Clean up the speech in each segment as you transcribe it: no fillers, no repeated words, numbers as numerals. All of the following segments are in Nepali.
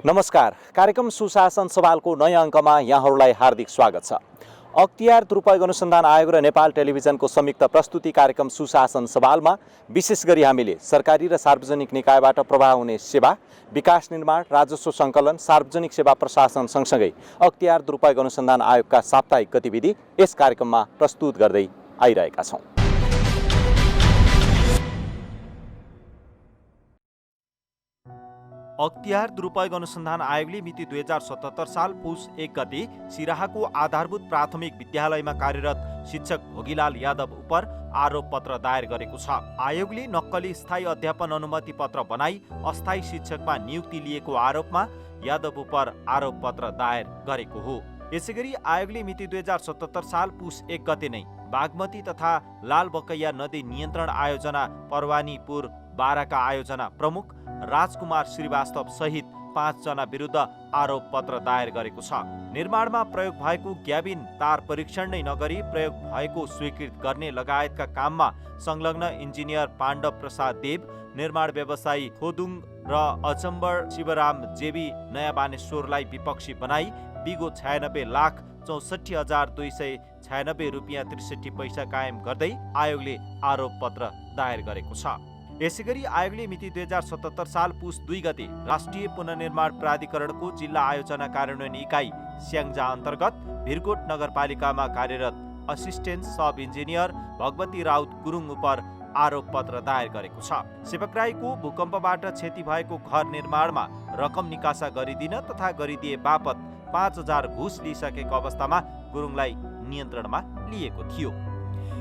नमस्कार। कार्यक्रम सुशासन सवालको नयाँ अङ्कमा यहाँहरूलाई हार्दिक स्वागत छ। अख्तियार दुरुपयोग अनुसन्धान आयोग र नेपाल टेलिभिजनको संयुक्त प्रस्तुति कार्यक्रम सुशासन सवालमा विशेष गरी हामीले सरकारी र सार्वजनिक निकायबाट प्रवाह हुने सेवा, विकास निर्माण, राजस्व सङ्कलन, सार्वजनिक सेवा प्रशासन सँगसँगै अख्तियार दुरुपयोग अनुसन्धान आयोगका साप्ताहिक गतिविधि यस कार्यक्रममा प्रस्तुत गर्दै आइरहेका छौँ। अख्तियार दुरुपयोग अनुसन्धान आयोगले मिति 2077 साल पुस 1 गते सिराहाको आधारभूत प्राथमिक विद्यालयमा कार्यरत शिक्षक भोगीलाल यादव उप आरोप पत्र दायर गरेको छ। आयोगले नक्कली स्थायी अध्यापन अनुमति पत्र बनाई अस्थायी शिक्षकमा नियुक्ति लिएको आरोपमा यादव उप आरोप पत्र दायर गरेको हो। यसैगरी आयोगले मिति 2077 साल पुस 1 गते नै बागमती तथा लालबकैया नदी नियन्त्रण आयोजना परवानीपुर 12 का आयोजना प्रमुख राजकुमार श्रीवास्तव सहित 5 जना विरुद्ध आरोप पत्र दायर गरेको छ। निर्माणमा प्रयोग भएको ग्याबिन तार परीक्षण नै नगरी प्रयोग भएको स्वीकृत गर्ने लगायतका काममा संलग्न इन्जिनियर पाण्डव प्रसाद देव, निर्माण व्यवसायी खोदुङ र अचम्बर शिवराम जेबी नयाँ बानेश्वरलाई विपक्षी बनाई बिगो 96,64,296 रुपियाँ 63 पैसा कायम गर्दै आयोगले आरोप पत्र दायर गरेको छ। यसैगरी आयोगले मिति 2077 साल पुस 2 गते राष्ट्रिय पुनर्निर्माण प्राधिकरणको जिल्ला आयोजना कार्यान्वयन इकाइ स्याङ्जा अन्तर्गत भिरकोट नगरपालिकामा कार्यरत असिस्टेन्ट सब इन्जिनियर भगवती राउत गुरुङ उप आरोप पत्र दायर गरेको छ। सेवकराईको भूकम्पबाट क्षति भएको घर निर्माणमा रकम निकासा गरिदिन तथा गरिदिए बापत 5,000 घुस लिइसकेको अवस्थामा गुरुङलाई नियन्त्रणमा लिएको थियो।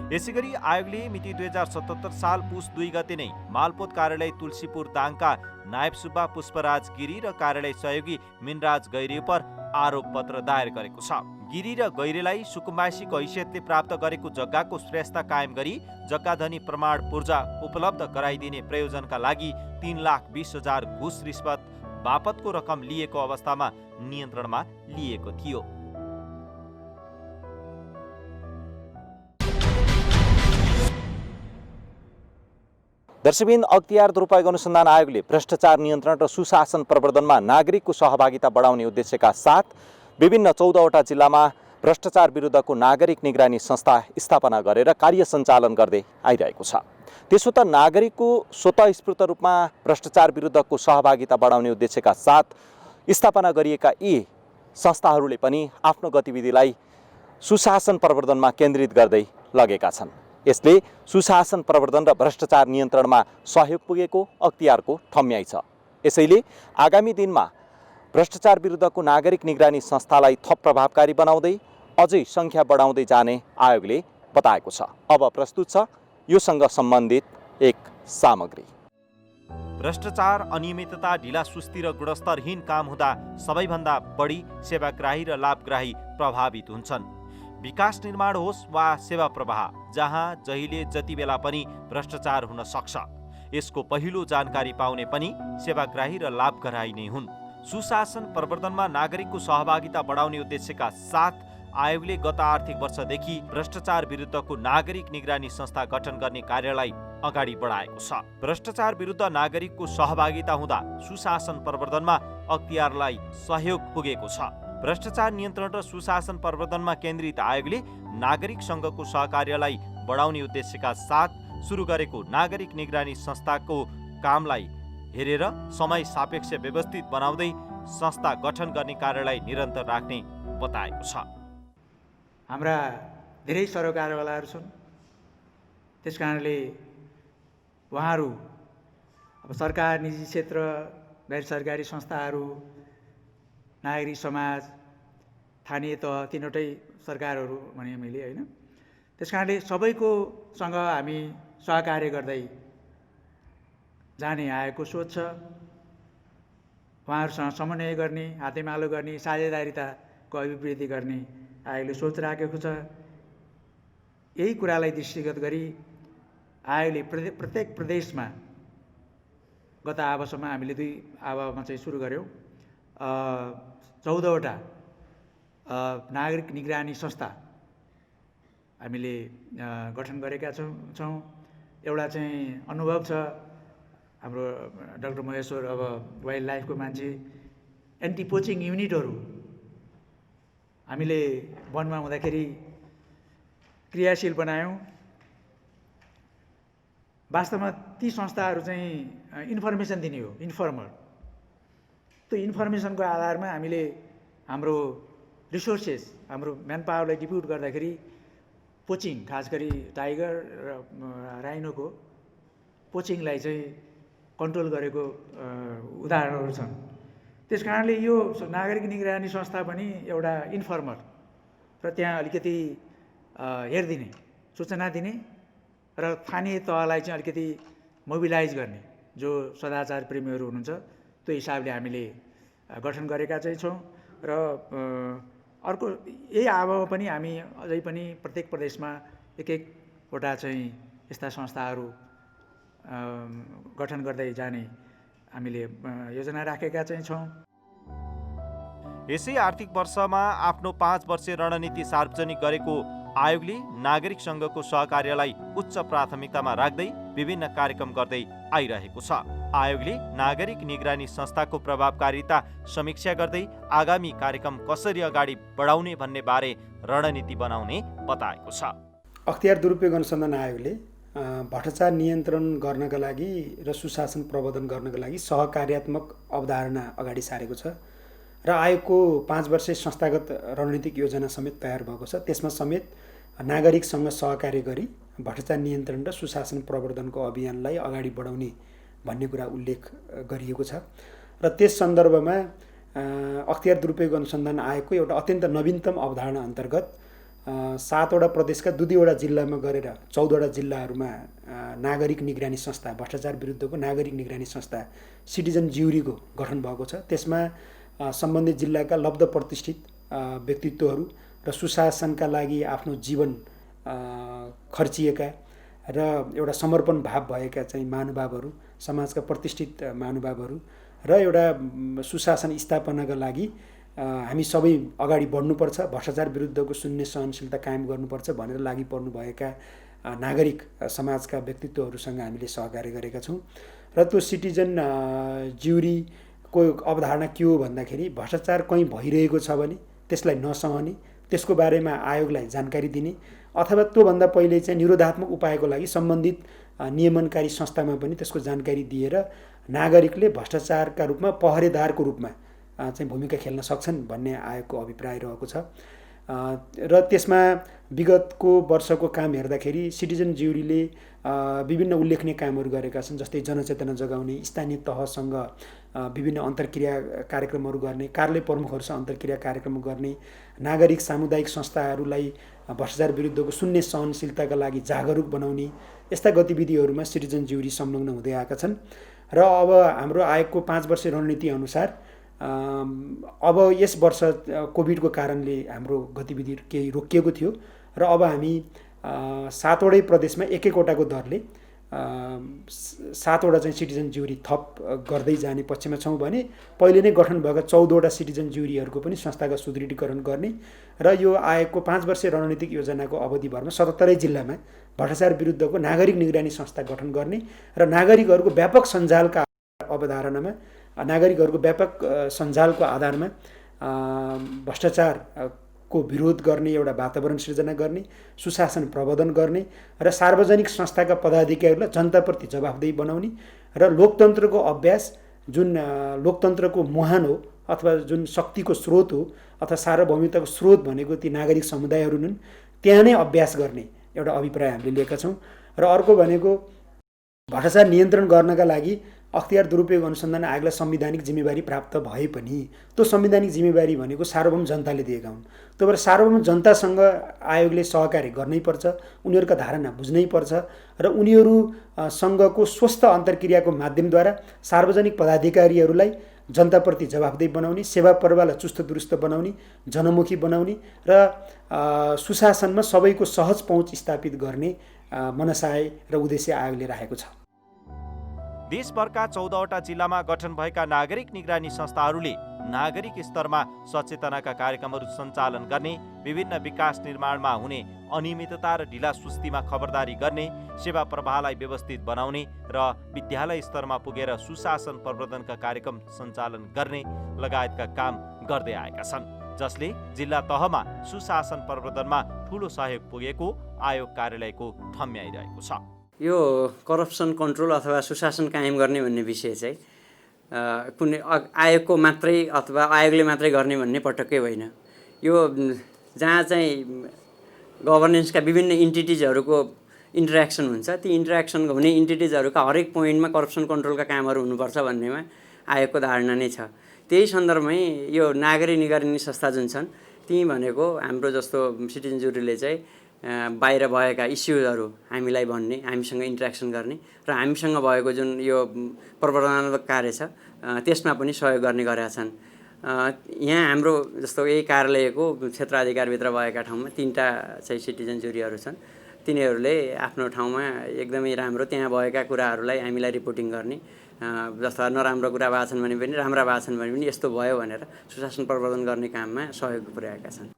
यसैगरी आयोगले मिति 2077 साल पुस 2 गते नै मालपोत कार्यालय तुलसीपुर दाङका नायब सुब्बा पुष्पराज गिरी र कार्यालय सहयोगी मिनराज गैरे उप आरोप पत्र दायर गरेको छ। गिरी र गैरेलाई सुकुम्बासीको हैसियतले प्राप्त गरेको जग्गाको श्रेष्ठता कायम गरी जग्गाधनी प्रमाण पूर्जा उपलब्ध गराइदिने प्रयोजनका लागि 3,20,000 घुस रिश्वत बापतको रकम लिएको अवस्थामा नियन्त्रणमा लिएको थियो। दर्शकबिन, अख्तियार दुरुपयोग अनुसन्धान आयोगले भ्रष्टाचार नियन्त्रण र सुशासन प्रवर्धनमा नागरिकको सहभागिता बढाउने उद्देश्यका साथ विभिन्न 14वटा जिल्लामा भ्रष्टाचार विरुद्धको नागरिक निगरानी संस्था स्थापना गरेर कार्य सञ्चालन गर्दै आइरहेको छ। त्यसो त नागरिकको स्वतःस्फूर्त रूपमा भ्रष्टाचार विरुद्धको सहभागिता बढाउने उद्देश्यका साथ स्थापना गरिएका यी संस्थाहरूले पनि आफ्नो गतिविधिलाई सुशासन प्रवर्धनमा केन्द्रित गर्दै लगेका छन्। यसले सुशासन प्रवर्धन र भ्रष्टाचार नियन्त्रणमा सहयोग पुगेको अख्तियारको ठम्याइ छ। यसैले आगामी दिनमा भ्रष्टाचार विरुद्धको नागरिक निगरानी संस्थालाई थप प्रभावकारी बनाउँदै अझै सङ्ख्या बढाउँदै जाने आयोगले बताएको छ। अब प्रस्तुत छ योसँग सम्बन्धित एक सामग्री। भ्रष्टाचार, अनियमितता, ढिलासुस्ती र गुणस्तरहीन काम हुँदा सबैभन्दा बढी सेवाग्राही र लाभग्राही प्रभावित हुन्छन्। विकास निर्माण होस् वा सेवा प्रवाह, जहाँ जहिले जति बेला पनि भ्रष्टाचार हुन सक्छ। यसको पहिलो जानकारी पाउने पनि सेवाग्राही र लाभग्राही नै हुन्। सुशासन प्रवर्धनमा नागरिकको सहभागिता बढाउने उद्देश्यका साथ आयोगले गत आर्थिक वर्षदेखि भ्रष्टाचार विरुद्धको नागरिक निगरानी संस्था गठन गर्ने कार्यलाई अगाडि बढाएको छ। भ्रष्टाचार विरुद्ध नागरिकको सहभागिता हुँदा सुशासन प्रवर्धनमा अख्तियारलाई सहयोग पुगेको छ। भ्रष्टाचार नियन्त्रण र सुशासन प्रवर्धनमा केन्द्रित आयोगले नागरिकसँगको सहकार्यलाई बढाउने उद्देश्यका साथ सुरु गरेको नागरिक निगरानी संस्थाको कामलाई हेरेर समय सापेक्ष व्यवस्थित बनाउँदै संस्था गठन गर्ने कार्यलाई निरन्तर राख्ने बताएको छ। हाम्रा धेरै सरोकारवालाहरू छन्। त्यस कारणले उहाँहरू अब सरकार, निजी क्षेत्र, गैर सरकारी संस्थाहरू, नागरिक समाज, स्थानीय तह, तीनवटै सरकारहरू भने मैले होइन। त्यस कारणले सबैको सँग हामी सहकार्य गर्दै जाने आएको सोच छ। उहाँहरूसँग समन्वय गर्ने, हातेमालो गर्ने, साझेदारिताको अभिवृद्धि गर्ने आयोगले सोच राखेको छ। यही कुरालाई दृष्टिगत गरी आयोगले प्रत्येक प्रदेशमा गत आवासमा हामीले 2 आवामा चाहिँ सुरु गऱ्यौँ। 14वटा नागरिक निगरानी संस्था हामीले गठन गरेका छौँ। एउटा चाहिँ अनुभव छ हाम्रो डाक्टर महेश्वर, अब वाइल्ड लाइफको मान्छे, एन्टी पोचिङ युनिटहरू हामीले वनमा हुँदाखेरि क्रियाशील बनायौँ। वास्तवमा ती संस्थाहरू चाहिँ इन्फर्मेसन दिने हो, इन्फर्मर। त्यो इन्फर्मेसनको आधारमा हामीले हाम्रो रिसोर्सेस, हाम्रो म्यान पावरलाई डिप्युट गर्दाखेरि पोचिङ, खास गरी टाइगर र राइनोको पोचिङलाई चाहिँ कन्ट्रोल गरेको उदाहरणहरू छन्। त्यस कारणले यो नागरिक निगरानी संस्था पनि एउटा इन्फर्मर र त्यहाँ अलिकति हेरिदिने, सूचना दिने र स्थानीय तहलाई चाहिँ अलिकति मोबिलाइज गर्ने, जो सदाचार प्रेमीहरू हुनुहुन्छ त्यो हिसाबले हामीले गठन गरेका चाहिँ छौँ। र अर्को यही आवामा पनि हामी अझै पनि प्रत्येक प्रदेशमा एक एकवटा चाहिँ यस्ता संस्थाहरू गठन गर्दै जाने हामीले योजना राखेका चाहिँ छौँ। यसै आर्थिक वर्षमा आफ्नो 5 वर्षीय रणनीति सार्वजनिक गरेको आयोगले नागरिक सङ्घको सहकार्यलाई उच्च प्राथमिकतामा राख्दै विभिन्न कार्यक्रम गर्दै आइरहेको छ। आयोगले नागरिक निगरानी संस्थाको प्रभावकारिता समीक्षा गर्दै आगामी कार्यक्रम कसरी अगाडि बढाउने भन्ने बारे रणनीति बनाउने बताएको छ। अख्तियार दुरुपयोग अनुसन्धान आयोगले भ्रष्टाचार नियन्त्रण गर्नका लागि र सुशासन प्रवर्धन गर्नका लागि सहकार्यात्मक अवधारणा अगाडि सारेको छ र आयोगको 5 वर्षे संस्थागत रणनीतिक योजना समेत तयार भएको छ। त्यसमा समेत नागरिकसँग सहकार्य गरी भ्रष्टाचार नियन्त्रण र सुशासन प्रवर्धनको अभियानलाई अगाडि बढाउने भन्ने कुरा उल्लेख गरिएको छ र त्यस सन्दर्भमा अख्तियार दुरुपयोग अनुसन्धान आयोगको एउटा अत्यन्त नवीनतम अवधारणा अन्तर्गत 7वटा प्रदेशका 2-2वटा जिल्लामा गरेर 14वटा जिल्लाहरूमा नागरिक निगरानी संस्था, भ्रष्टाचार विरुद्धको नागरिक निगरानी संस्था सिटिजन ज्युरीको गठन भएको छ। त्यसमा सम्बन्धित जिल्लाका लब्ध प्रतिष्ठित व्यक्तित्वहरू र सुशासनका लागि आफ्नो जीवन खर्चिएका र एउटा समर्पण भाव भएका चाहिँ महानुभावहरू, समाजका प्रतिष्ठित महानुभावहरू र एउटा सुशासन स्थापनाका लागि हामी सबै अगाडि बढ्नुपर्छ, भ्रष्टाचार विरुद्धको शून्य सहनशीलता कायम गर्नुपर्छ भनेर लागि पर्नुभएका नागरिक समाजका व्यक्तित्वहरूसँग हामीले सहकार्य गरेका छौँ। र त्यो सिटिजन ज्युरीको अवधारणा के हो भन्दाखेरि भ्रष्टाचार कहीँ भइरहेको छ भने त्यसलाई नसहने, त्यसको बारेमा आयोगलाई जानकारी दिने अथवा त्योभन्दा पहिले चाहिँ निरोधात्मक उपायको लागि सम्बन्धित नियमनकारी संस्थामा पनि त्यसको जानकारी दिएर नागरिकले भ्रष्टाचारका रूपमा पहरेदारको रूपमा चाहिँ भूमिका खेल्न सक्छन् भन्ने आयोगको अभिप्राय रहेको छ। र त्यसमा विगतको वर्षको काम हेर्दाखेरि सिटिजन ज्युरीले विभिन्न उल्लेखनीय कामहरू गरेका छन्, जस्तै जनचेतना जगाउने, स्थानीय तहसँग विभिन्न अन्तर्क्रिया कार्यक्रमहरू गर्ने, कार्यालय प्रमुखहरूसँग अन्तर्क्रिया कार्यक्रम गर्ने, नागरिक सामुदायिक संस्थाहरूलाई भ्रष्टाचार विरुद्धको शून्य सहनशीलताका लागि जागरुक बनाउने, यस्ता गतिविधिहरूमा सिटिजन ज्युरी संलग्न हुँदै आएका छन्। र अब हाम्रो आयोगको 5 वर्षे रणनीति अनुसार अब यस वर्ष कोभिडको कारणले हाम्रो गतिविधि केही रोकिएको थियो र अब हामी 7वटै प्रदेशमा एक-एकवटाको दरले 7वटा चाहिँ सिटिजन ज्युरी थप गर्दै जाने पक्षमा छौँ भने पहिले नै गठन भएका 14वटा सिटिजन ज्युरीहरूको पनि संस्थागत सुदृढीकरण गर्ने र यो आयोगको 5 वर्षे रणनीतिक योजनाको अवधिभरमा 77 जिल्लामा भ्रष्टाचार विरुद्धको नागरिक निगरानी संस्था गठन गर्ने र नागरिकहरूको व्यापक सञ्जालका अवधारणामा, नागरिकहरूको व्यापक सञ्जालको आधारमा भ्रष्टाचारको विरोध गर्ने एउटा वातावरण सृजना गर्ने, सुशासन प्रवर्धन गर्ने र सार्वजनिक संस्थाका पदाधिकारीहरूलाई जनताप्रति जवाफदेही बनाउने र लोकतन्त्रको अभ्यास, जुन लोकतन्त्रको मुहान हो अथवा जुन शक्तिको स्रोत हो अथवा सार्वभौमिकताको स्रोत भनेको ती नागरिक समुदायहरू हुन्, त्यहाँ नै अभ्यास गर्ने एउटा अभिप्राय हामीले लिएका छौँ। र अर्को भनेको भ्रष्टाचार नियन्त्रण गर्नका लागि अख्तियार दुरुपयोग अनुसन्धान आयोगलाई संवैधानिक जिम्मेवारी प्राप्त भए पनि त्यो संवैधानिक जिम्मेवारी भनेको सार्वभौम जनताले दिएका हुन्। त्यो भएर सार्वभौम जनतासँग आयोगले सहकार्य गर्नैपर्छ, उनीहरूका धारणा बुझ्नैपर्छ र उनीहरूसँगको स्वस्थ अन्तर्क्रियाको माध्यमद्वारा सार्वजनिक पदाधिकारीहरूलाई जनताप्रति जवाफदेही बनाउने, सेवा प्रवाहलाई चुस्त दुरुस्त बनाउने, जनमुखी बनाउने र सुशासनमा सबैको सहज पहुँच स्थापित गर्ने मनसाय र उद्देश्य आयोगले राखेको छ। देशभरका 14वटा जिल्लामा गठन भएका नागरिक निगरानी संस्थाहरूले नागरिक स्तरमा सचेतनाका कार्यक्रमहरू सञ्चालन गर्ने, विभिन्न विकास निर्माणमा हुने अनियमितता र ढिला सुस्तीमा खबरदारी गर्ने, सेवा प्रवाहलाई व्यवस्थित बनाउने र विद्यालय स्तरमा पुगेर सुशासन प्रवर्धनका कार्यक्रम सञ्चालन गर्ने लगायतका काम गर्दै आएका छन्, जसले जिल्ला तहमा सुशासन प्रवर्धनमा ठूलो सहयोग पुगेको आयोग कार्यालयको ठम्याइरहेको छ। यो करप्सन कन्ट्रोल अथवा सुशासन कायम गर्ने भन्ने विषय चाहिँ कुनै आयोगको मात्रै अथवा आयोगले मात्रै गर्ने भन्ने पटक्कै होइन। यो जहाँ चाहिँ गभर्नेन्सका विभिन्न इन्टिटिजहरूको इन्टरेक्सन हुन्छ, ती इन्टरेक्सन हुने इन्टिटिजहरूका हरेक पोइन्टमा करप्सन कन्ट्रोलका कामहरू हुनुपर्छ भन्नेमा आयोगको धारणा नै छ। त्यही सन्दर्भमै यो नागरिक निगरानी संस्था जुन छन् ती भनेको हाम्रो जस्तो सिटिजन जुरीले चाहिँ बाहिर भएका इस्युजहरू हामीलाई भन्ने, हामीसँग इन्ट्रेक्सन गर्ने र हामीसँग भएको जुन यो प्रवर्धनात्मक कार्य छ त्यसमा पनि सहयोग गर्ने गरेका छन्। यहाँ हाम्रो जस्तो यही कार्यालयको क्षेत्र अधिकारभित्र भएका ठाउँमा 3टा चाहिँ सिटिजन जुरीहरू छन्। तिनीहरूले आफ्नो ठाउँमा एकदमै राम्रो त्यहाँ भएका कुराहरूलाई हामीलाई रिपोर्टिङ गर्ने, जस्ता नराम्रो कुरा भएको छन् भने पनि राम्रा भएको छन् भने पनि यस्तो भयो भनेर सुशासन प्रवर्धन गर्ने काममा सहयोग पुर्याएका छन्।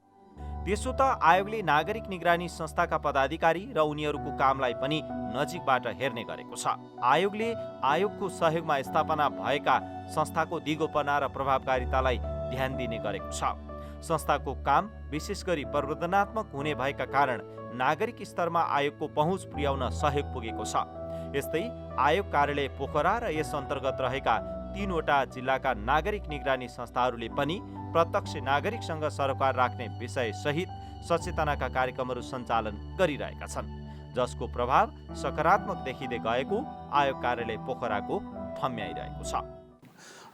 त्यसो त आयोगले नागरिक निगरानी संस्थाका पदाधिकारी र उनीहरूको कामलाई पनि नजिकबाट हेर्ने गरेको छ। आयोगले आयोगको सहयोगमा स्थापना भएका संस्थाको दिगोपना र प्रभावकारितालाई ध्यान दिने गरेको छ। संस्थाको काम विशेष गरी प्रवर्धनात्मक हुने भएका कारण नागरिक स्तरमा आयोगको पहुँच पुर्याउन सहयोग पुगेको छ। यस्तै आयोग कार्यालय पोखरा र यस अन्तर्गत रहेका 3वटा जिल्लाका नागरिक निगरानी संस्थाहरूले पनि प्रत्यक्ष नागरिकसँग सरोकार राख्ने विषय सहित सचेतनाका कार्यक्रमहरू सञ्चालन गरिरहेका छन्, जसको प्रभाव सकारात्मक देखिँदै गएको आयोग कार्यालय पोखराको ठम्याइरहेको छ।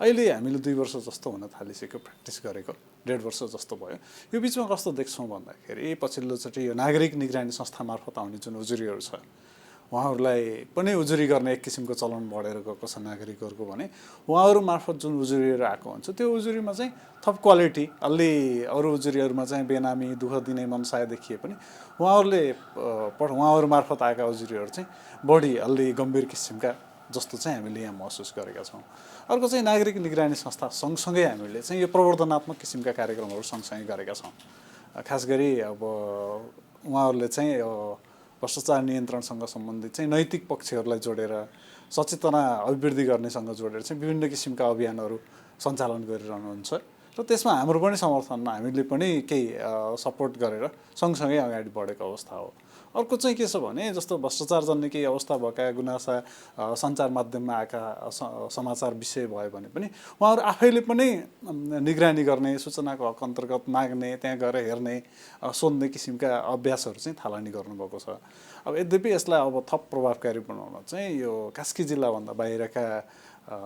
अहिले हामीले 2 वर्ष जस्तो हुन थालिसक्यो प्र्याक्टिस गरेको, 1.5 वर्ष जस्तो भयो। यो बिचमा कस्तो देख्छौँ भन्दाखेरि पछिल्लोचोटि यो नागरिक निगरानी संस्था मार्फत आउने जुन उजुरीहरू छ उहाँहरूलाई पनि उजुरी गर्ने एक किसिमको चलन बढेर गएको छ नागरिकहरूको भने उहाँहरू मार्फत जुन उजुरीहरू आएको हुन्छ त्यो उजुरीमा चाहिँ थप क्वालिटी, अलि अरू उजुरीहरूमा चाहिँ बेनामी दुःख दिने मनसाय देखिए पनि उहाँहरू मार्फत आएका उजुरीहरू चाहिँ बढी अलि गम्भीर किसिमका जस्तो चाहिँ हामीले यहाँ महसुस गरेका छौँ। अर्को चाहिँ नागरिक निगरानी संस्था सँगसँगै हामीले चाहिँ यो प्रवर्धनात्मक किसिमका कार्यक्रमहरू सँगसँगै गरेका छौँ। खास गरी अब उहाँहरूले चाहिँ भ्रष्टाचार नियन्त्रणसँग सम्बन्धित चाहिँ नैतिक पक्षहरूलाई जोडेर सचेतना अभिवृद्धि गर्नेसँग जोडेर चाहिँ विभिन्न किसिमका अभियानहरू सञ्चालन गरिरहनुहुन्छ र त्यसमा हाम्रो पनि समर्थनमा हामीले पनि केही सपोर्ट गरेर सँगसँगै अगाडि बढेको अवस्था हो। अर्को चाहिँ के छ भने जस्तो भ्रष्टाचार जन्ने केही अवस्था भएका गुनासा सञ्चार माध्यममा आएका समाचार विषय भयो भने पनि उहाँहरू आफैले पनि निगरानी गर्ने, सूचनाको हक अन्तर्गत माग्ने, त्यहाँ गएर हेर्ने, सोध्ने किसिमका अभ्यासहरू चाहिँ थालनी गर्नुभएको छ। अब यद्यपि यसलाई अब थप प्रभावकारी बनाउन चाहिँ यो कास्की जिल्लाभन्दा बाहिरका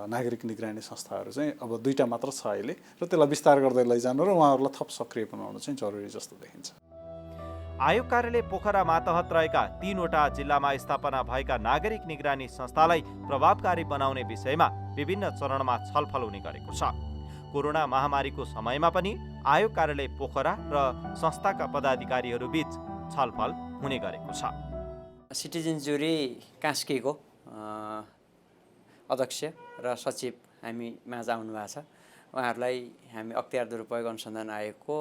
नागरिक निगरानी संस्थाहरू चाहिँ अब 2टा मात्र छ अहिले र त्यसलाई विस्तार गर्दै लैजानु र उहाँहरूलाई थप सक्रिय बनाउनु चाहिँ जरुरी जस्तो देखिन्छ। आयोग कार्यालय पोखरा मातहत रहेका 3वटा जिल्लामा स्थापना भएका नागरिक निगरानी संस्थालाई प्रभावकारी बनाउने विषयमा विभिन्न चरणमा छलफल हुने गरेको छ। कोरोना महामारीको समयमा पनि आयोग कार्यालय पोखरा र संस्थाका पदाधिकारीहरू बीच छलफल हुने गरेको छ। सिटिजन जुरी कास्कीको अध्यक्ष र सचिव हामी माझ आउनु भएको छ। उहाँहरूलाई हामी अख्तियार दुरुपयोग अनुसन्धान आयोगको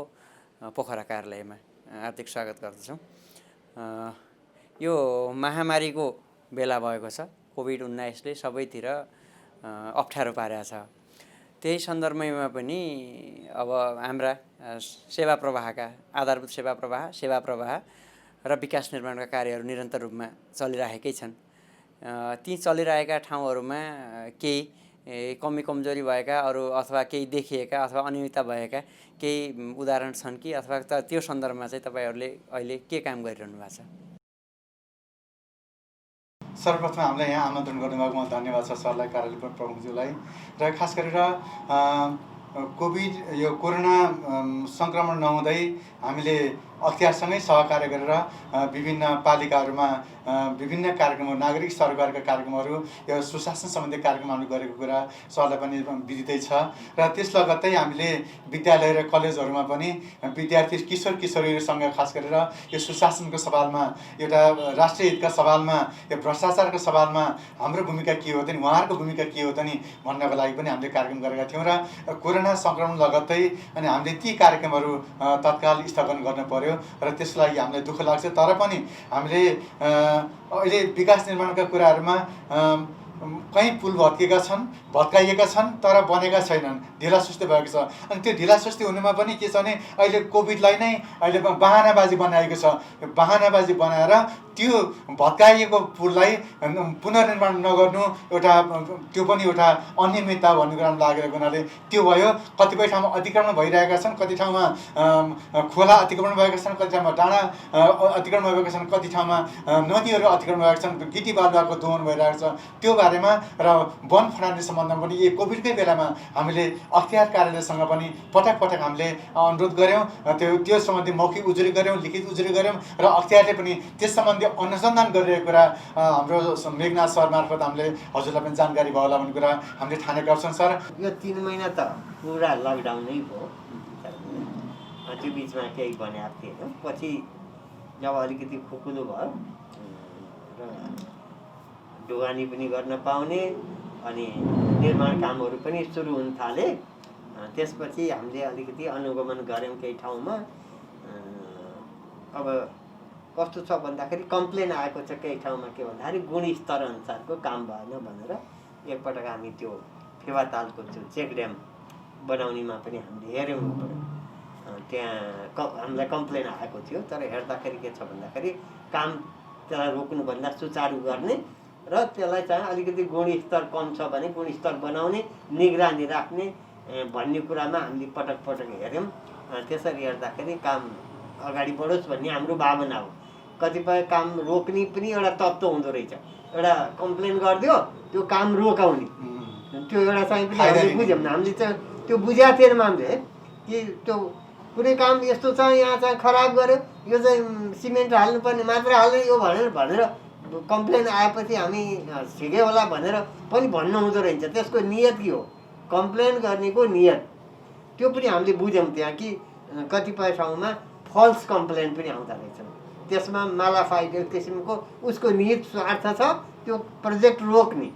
पोखरा कार्यालयमा हार्दिक स्वागत गर्दछौँ। यो महामारीको बेला भएको छ, कोभिड-19ले सबैतिर अप्ठ्यारो पारेको छ। त्यही सन्दर्भमा पनि अब हाम्रा सेवा प्रवाहका आधारभूत सेवा प्रवाह र विकास निर्माणका कार्यहरू निरन्तर रूपमा चलिरहेकै छन्। ती चलिरहेका ठाउँहरूमा केही कमी कमजोरी भएका अरू अथवा केही देखिएका अथवा अनियमितता भएका केही उदाहरण छन् कि अथवा त्यो सन्दर्भमा चाहिँ तपाईँहरूले अहिले के काम गरिरहनु भएको छ? सर्वप्रथम हामीलाई यहाँ आमन्त्रण गर्नुभएकोमा धन्यवाद छ सरलाई, कार्यालय प्रमुखज्यूलाई। र खास गरेर कोरोना सङ्क्रमण नहुँदै हामीले अख्तियारसँगै सहकार्य गरेर विभिन्न पालिकाहरूमा विभिन्न कार्यक्रमहरू नागरिक सरकारका कार्यक्रमहरू यो सुशासन सम्बन्धी कार्यक्रमहरू गरेको कुरा सरलाई पनि विदितै छ र त्यस लगत्तै हामीले विद्यालय र कलेजहरूमा पनि विद्यार्थी किशोर किशोरीहरूसँग खास गरेर यो सुशासनको सवालमा एउटा राष्ट्रिय हितका सवालमा यो भ्रष्टाचारको सवालमा हाम्रो भूमिका के हो त नि उहाँहरूको भूमिका के हो त नि भन्नको लागि पनि हामीले कार्यक्रम गरेका थियौँ र कोरोना सङ्क्रमण लगत्तै अनि हामीले ती कार्यक्रमहरू तत्काल स्थगन गर्न पर्यो र त्यसको लागि हामीलाई दुःख लाग्छ तर पनि हामीले अहिले विकास निर्माणका कुराहरूमा कहीँ पुल भत्काइएका छन् तर बनेका छैनन् ढिलासुस्ती भएको छ अनि त्यो ढिलासुस्ती हुनुमा पनि के छ भने अहिले कोभिडलाई नै अहिले बहानाबाजी बनाएको छ बहानाबाजी बनाएर त्यो भत्काइएको पुललाई पुनर्निर्माण नगर्नु एउटा त्यो पनि एउटा अनियमितता भन्ने कुरामा लागेको हुनाले त्यो भयो कतिपय ठाउँमा अतिक्रमण भइरहेका छन् कति ठाउँमा खोला अतिक्रमण भएका छन् कति ठाउँमा डाँडा अतिक्रमण भएका छन् कति ठाउँमा नदीहरू अतिक्रमण भएका छन् गिटी बालुवाको दोहन भइरहेको छ त्यो बारेमा र वन फडाउने सम्बन्धमा पनि यो कोभिडकै बेलामा हामीले अख्तियार कार्यालयसँग पनि पटक पटक हामीले अनुरोध गऱ्यौँ त्यो सम्बन्धी मौखिक उजुरी गऱ्यौँ लिखित उजुरी गऱ्यौँ र अख्तियारले पनि त्यस सम्बन्धी अनुसन्धान गरिरहेको कुरा हाम्रो मेघनाथ सर मार्फत हामीले हजुरलाई पनि जानकारी भयो होला भन्ने कुरा हामीले ठानेका छौँ सर। यो 3 महिना त पुरा लकडाउनै भयो त्यो बिचमा केही बनाएको थिएन पछि जब अलिकति खुकुलो भयो र ढुवानी पनि गर्न पाउने अनि निर्माण कामहरू पनि सुरु हुन थाले त्यसपछि हामीले अलिकति अनुगमन गऱ्यौँ केही ठाउँमा अब कस्तो छ भन्दाखेरि कम्प्लेन आएको छ केही ठाउँमा के भन्दाखेरि गुणस्तर अनुसारको काम भएन भनेर एकपटक हामी त्यो फेवातालको त्यो चेक ड्याम बनाउनेमा पनि हामीले हेऱ्यौँ त्यहाँ हामीलाई कम्प्लेन आएको थियो तर हेर्दाखेरि के छ भन्दाखेरि काम त्यसलाई रोक्नुभन्दा सुचारू गर्ने र त्यसलाई चाहिँ अलिकति गुणस्तर कम छ भने गुणस्तर बनाउने निगरानी राख्ने भन्ने कुरामा हामीले पटक पटक हेऱ्यौँ त्यसरी हेर्दाखेरि काम अगाडि बढोस् भन्ने हाम्रो भावना हो। कतिपय काम रोक्ने पनि एउटा तत्त्व हुँदो रहेछ एउटा कम्प्लेन गरिदियो त्यो काम रोकाउने त्यो एउटा चाहिँ पनि हामीले बुझ्यौँ हामीले चाहिँ त्यो बुझाएको थिएनौँ हामीले कि त्यो कुनै काम यस्तो छ यहाँ चाहिँ खराब गर्यो यो चाहिँ सिमेन्ट हाल्नुपर्ने मात्र हाल्ने यो भनेर कम्प्लेन आएपछि हामी ठिकै होला भनेर पनि भन्नु हुँदो रहेछ त्यसको नियत के हो कम्प्लेन गर्नेको नियत त्यो पनि हामीले बुझ्यौँ त्यहाँ कि कतिपय ठाउँमा फल्स कम्प्लेन पनि आउँदो रहेछ त्यसमा मालाफाइड किसिमको उसको निहित स्वार्थ छ त्यो प्रोजेक्ट रोक्ने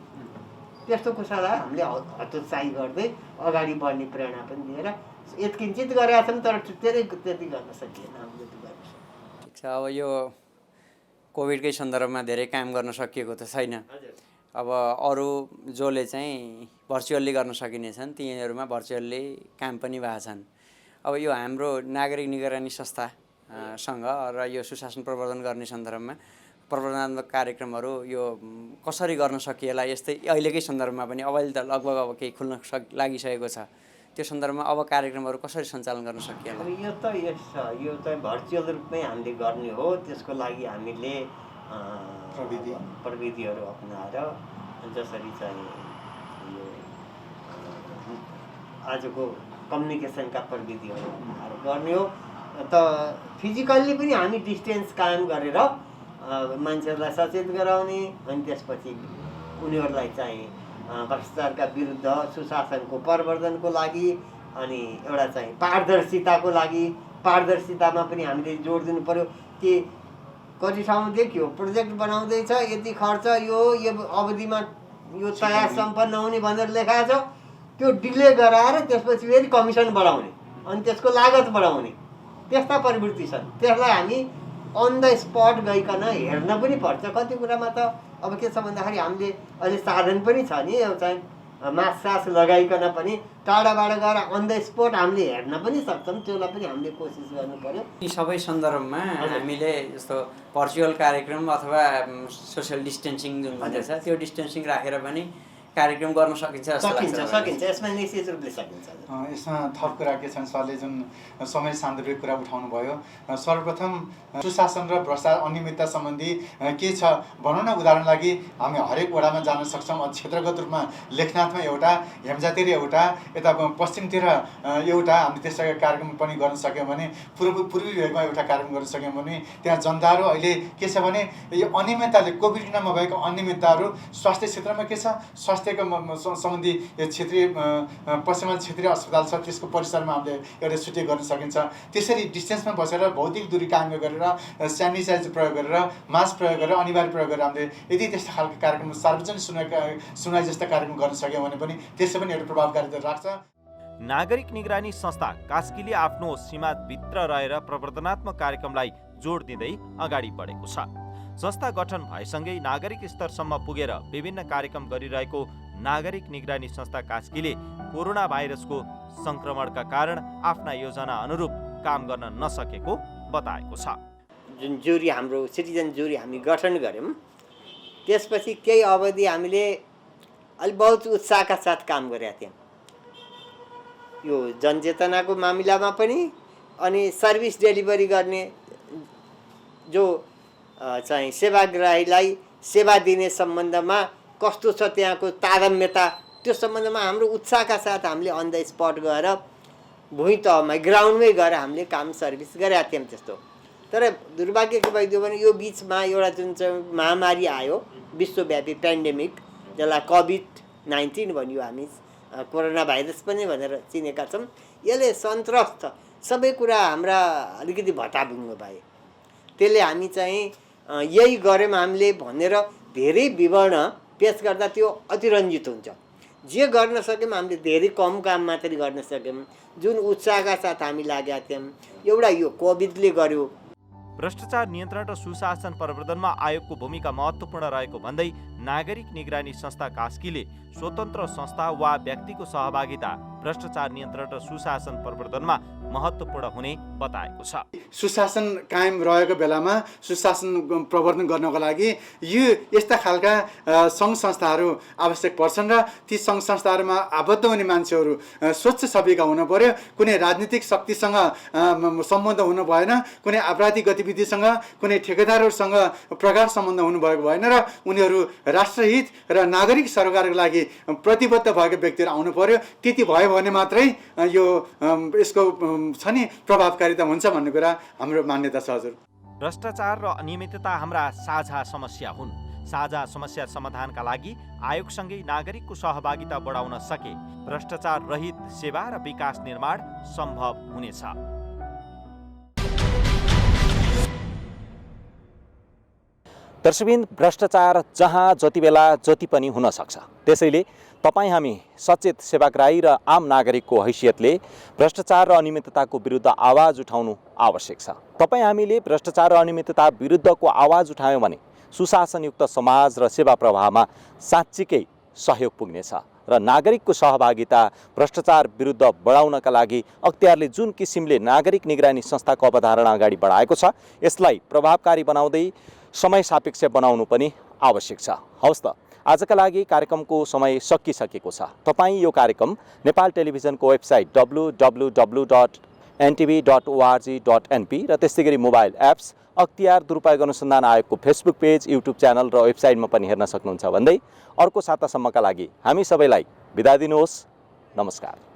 त्यस्तो कुरालाई हामीले हतोत्साही गर्दै अगाडि बढ्ने प्रेरणा पनि दिएर यत्किञ्चित गरेका छौँ तर त्यति गर्न सकिएन हामीले ठिक छ। अब यो कोभिडकै सन्दर्भमा धेरै काम गर्न सकिएको त छैन अब अरू जसले चाहिँ भर्चुअल्ली गर्न सकिनेछन् तिनीहरूमा भर्चुअल्ली काम पनि भएको छन्। अब यो हाम्रो नागरिक निगरानी संस्था सँग र यो सुशासन प्रवर्धन गर्ने सन्दर्भमा प्रवर्धनात्मक कार्यक्रमहरू यो कसरी गर्न सकिएला यस्तै अहिलेकै सन्दर्भमा पनि अब अहिले त लगभग अब केही खुल्न लागिसकेको छ त्यो सन्दर्भमा अब कार्यक्रमहरू कसरी सञ्चालन गर्न सकिएला? यो चाहिँ भर्चुअल रूपमै हामीले गर्ने हो त्यसको लागि हामीले प्रविधिहरू अपनाएर जसरी चाहिँ यो आजको कम्युनिकेसनका प्रविधिहरू अपनाएर गर्ने हो त फिजिकल्ली पनि हामी डिस्टेन्स कायम गरेर मान्छेहरूलाई सचेत गराउने अनि त्यसपछि उनीहरूलाई चाहिँ भ्रष्टाचारका विरुद्ध सुशासनको प्रवर्धनको लागि अनि एउटा चाहिँ पारदर्शिताको लागि पारदर्शितामा पनि हामीले जोड दिनु पर्यो कि कति ठाउँमा देखियो प्रोजेक्ट बनाउँदैछ यति खर्च यो अवधिमा यो तयार सम्पन्न हुने भनेर लेखाएको छ त्यो डिले गराएर त्यसपछि फेरि कमिसन बढाउने अनि त्यसको लागत बढाउने त्यस्ता प्रवृत्ति छन् त्यसलाई हामी अन द स्पट गइकन हेर्न पनि पर्छ। कति कुरामा त अब के छ भन्दाखेरि हामीले अहिले साधन पनि छ नि एउटा मास लगाइकन पनि टाढाबाट गएर अन द स्पट हामीले हेर्न पनि सक्छौँ त्यसलाई पनि हामीले कोसिस गर्नु पर्यो। यी सबै सन्दर्भमा हामीले जस्तो भर्चुअल कार्यक्रम अथवा सोसियल डिस्टेन्सिङ जुन भन्छ त्यो डिस्टेन्सिङ राखेर पनि कार्यक्रम गर्न सकिन्छ जस्तो लाग्छ सकिन्छ यसमा निश्चित रूपले सकिन्छ। यसमा थप कुरा के छन्, सरले जुन समय सान्दर्भिक कुरा उठाउनु भयो। सर्वप्रथम सुशासन र भ्रष्टाचार अनियमितता सम्बन्धी के छ भनौँ न, उदाहरण लागि हामी हरेक वडामा जान सक्छौँ। क्षेत्रगत रूपमा लेखनाथमा एउटा, हेम्जातिर एउटा, यता पश्चिमतिर एउटा हामीले त्यसरी कार्यक्रम पनि गर्न सक्यौँ भने, पूर्वी भेगमा एउटा कार्यक्रम गर्न सक्यौँ भने त्यहाँ जनताहरू अहिले के छ भने यो अनियमितताले कोभिड किनमा भएको अनियमितताहरू स्वास्थ्य क्षेत्रमा के छ, स्वास्थ्यको सम्बन्धी यो क्षेत्रीय पश्चिमाञ्चल क्षेत्रीय अस्पताल छ त्यसको परिसरमा हामीले एउटा छुट्टी गर्न सकिन्छ। त्यसरी डिस्टेन्समा बसेर भौतिक दूरी कायम गरेर सेनिटाइजर प्रयोग गरेर मास्क प्रयोग गरेर अनिवार्य प्रयोग गरेर हामीले यदि त्यस्तो खालको कार्यक्रम सार्वजनिक सुनाइ जस्ता कार्यक्रम गर्न सक्यौँ भने पनि त्यसले पनि एउटा प्रभावकारिता राख्छ। नागरिक निगरानी संस्था कास्कीले आफ्नो सीमाभित्र रहेर प्रवर्धनात्मक कार्यक्रमलाई जोड दिँदै अगाडि बढेको छ। संस्था गठन भएसँगै नागरिक स्तरसम्म पुगेर विभिन्न कार्यक्रम गरिरहेको नागरिक निगरानी संस्था कास्कीले कोरोना भाइरसको संक्रमणका कारण आफ्ना योजना अनुरूप काम गर्न नसकेको बताएको छ। जुन जुरी हाम्रो सिटिजन जुरी हामी गठन गऱ्यौँ त्यसपछि केही अवधि हामीले अलि बहुत उत्साहका साथ काम गरेका थियौँ यो जनचेतनाको मामिलामा पनि, अनि सर्भिस डेलिभरी गर्ने जो चाहिँ सेवाग्राहीलाई सेवा दिने सम्बन्धमा कस्तो छ त्यहाँको तारतम्यता, त्यो सम्बन्धमा हाम्रो उत्साहका साथ हामीले अन द स्पट गएर भुइँ तहमा ग्राउन्डमै गएर हामीले काम सर्भिस गरेका थियौँ त्यस्तो। तर दुर्भाग्य के भइदियो भने यो बिचमा एउटा जुन चाहिँ महामारी आयो, विश्वव्यापी पेन्डेमिक, जसलाई कोभिड-19 भनियो हामी, कोरोना भाइरस पनि भनेर चिनेका छौँ। यसले सन्त्रस्त सबै कुरा हाम्रा अलिकति भटाभुङ्गो भए। त्यसले हामी चाहिँ यही गऱ्यौँ हामीले भनेर धेरै विवरण पेस गर्दा त्यो अतिरञ्जित हुन्छ। जे गर्न सक्यौँ हामीले धेरै कम काम मात्रै गर्न सक्यौँ। जुन उत्साहका साथ हामी लागेका थियौँ एउटा यो कोभिडले गर्यो। भ्रष्टाचार नियन्त्रण र सुशासन प्रवर्धनमा आयोगको भूमिका महत्त्वपूर्ण रहेको भन्दै नागरिक निगरानी संस्था कास्कीले स्वतन्त्र संस्था वा व्यक्तिको सहभागिता भ्रष्टाचार नियन्त्रण र सुशासन प्रवर्धनमा महत्त्वपूर्ण हुने बताएको छ। सुशासन कायम रहेको बेलामा सुशासन प्रवर्धन गर्नको लागि यो यस्ता खालका सङ्घ संस्थाहरू आवश्यक पर्छन् र ती सङ्घ संस्थाहरूमा आबद्ध हुने मान्छेहरू स्वच्छ छविका हुनु पर्यो। कुनै राजनीतिक शक्तिसँग सम्बन्ध हुनु भएन, कुनै आपराधिक गतिविधिसँग, कुनै ठेकेदारहरूसँग प्रगाढ सम्बन्ध हुनुभएको भएन र उनीहरू राष्ट्रहित र नागरिक सरकारको लागि प्रतिबद्ध भएको व्यक्तिहरू आउनु पर्यो। त्यति भयो भने मात्रै यो यसको छ नि प्रभावकारिता हुन्छ भन्ने कुरा हाम्रो मान्यता छ। हजुर, भ्रष्टाचार र अनियमितता हाम्रा साझा समस्या हुन्। साझा समस्या समाधानका लागि आयोगसँगै नागरिकको सहभागिता बढाउन सके भ्रष्टाचार रहित सेवा र विकास निर्माण सम्भव हुनेछ। दर्शकबिन, भ्रष्टाचार जहाँ जति बेला जति पनि हुन सक्छ। त्यसैले तपाईँ हामी सचेत सेवाग्राही र आम नागरिकको हैसियतले भ्रष्टाचार र अनियमितताको विरुद्ध आवाज उठाउनु आवश्यक छ। तपाईँ हामीले भ्रष्टाचार र अनियमितता विरुद्धको आवाज उठायौँ भने सुशासनयुक्त समाज र सेवा प्रवाहमा साँच्चीकै सहयोग पुग्नेछ र नागरिकको सहभागिता भ्रष्टाचार विरुद्ध बढाउनका लागि अख्तियारले जुन किसिमले नागरिक निगरानी संस्थाको अवधारणा अगाडि बढाएको छ यसलाई प्रभावकारी बनाउँदै समय सापेक्ष बनाउनु पनि आवश्यक छ। हवस् त, आजका लागि कार्यक्रमको समय सकिसकेको छ। तपाईँ यो कार्यक्रम नेपाल टेलिभिजनको वेबसाइट www.ntv.org.np र त्यस्तै गरी मोबाइल एप्स अख्तियार दुरुपयोग अनुसन्धान आयोगको फेसबुक पेज, युट्युब च्यानल र वेबसाइटमा पनि हेर्न सक्नुहुन्छ भन्दै अर्को सातासम्मका लागि हामी सबैलाई बिदा दिनुहोस्। नमस्कार।